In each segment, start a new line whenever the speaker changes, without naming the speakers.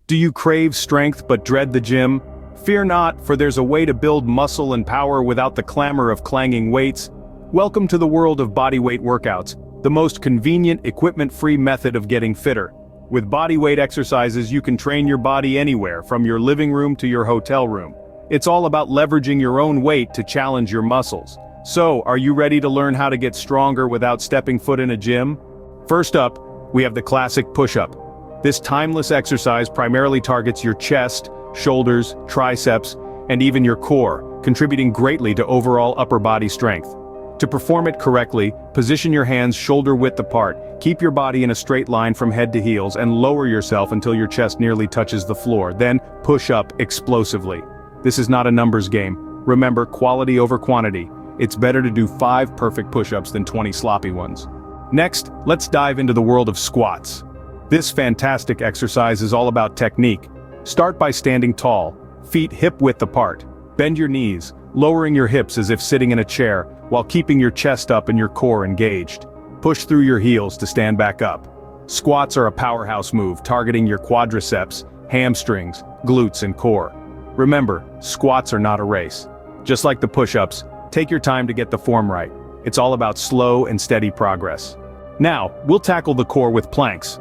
Do you crave strength but dread the gym? Fear not, for there's a way to build muscle and power without the clamor of clanging weights. Welcome to the world of bodyweight workouts, the most convenient, equipment-free method of getting fitter. With bodyweight exercises, you can train your body anywhere, from your living room to your hotel room. It's all about leveraging your own weight to challenge your muscles. So, are you ready to learn how to get stronger without stepping foot in a gym? First up, we have the classic push-up. This timeless exercise primarily targets your chest, shoulders, triceps, and even your core, contributing greatly to overall upper body strength. To perform it correctly, position your hands shoulder-width apart, keep your body in a straight line from head to heels, and lower yourself until your chest nearly touches the floor, then push up explosively. This is not a numbers game. Remember, quality over quantity. It's better to do 5 perfect push-ups than 20 sloppy ones. Next, let's dive into the world of squats. This fantastic exercise is all about technique. Start by standing tall, feet hip-width apart. Bend your knees, lowering your hips as if sitting in a chair, while keeping your chest up and your core engaged. Push through your heels to stand back up. Squats are a powerhouse move, targeting your quadriceps, hamstrings, glutes, and core. Remember, squats are not a race. Just like the push-ups, take your time to get the form right. It's all about slow and steady progress. Now, we'll tackle the core with planks.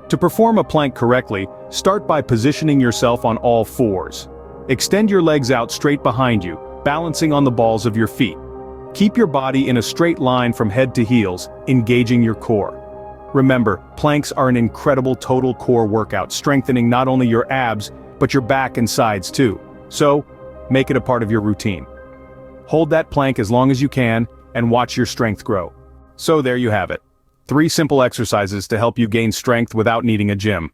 To perform a plank correctly, start by positioning yourself on all fours. Extend your legs out straight behind you, balancing on the balls of your feet. Keep your body in a straight line from head to heels, engaging your core. Remember, planks are an incredible total core workout, strengthening not only your abs, but your back and sides too. So, make it a part of your routine. Hold that plank as long as you can, and watch your strength grow. So there you have it. 3 simple exercises to help you gain strength without needing a gym.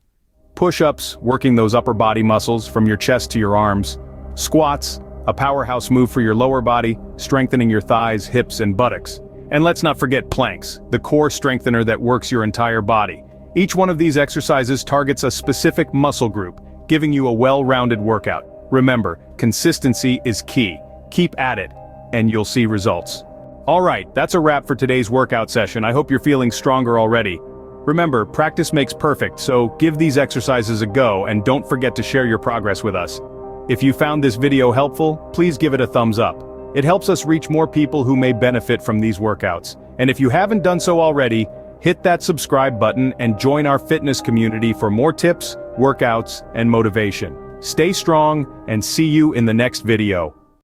Push-ups, working those upper body muscles from your chest to your arms. Squats, a powerhouse move for your lower body, strengthening your thighs, hips, and buttocks. And let's not forget planks, the core strengthener that works your entire body. Each one of these exercises targets a specific muscle group, giving you a well-rounded workout. Remember, consistency is key. Keep at it, and you'll see results. Alright, that's a wrap for today's workout session. I hope you're feeling stronger already. Remember, practice makes perfect, so give these exercises a go and don't forget to share your progress with us. If you found this video helpful, please give it a thumbs up. It helps us reach more people who may benefit from these workouts. And if you haven't done so already, hit that subscribe button and join our fitness community for more tips, workouts, and motivation. Stay strong, and see you in the next video.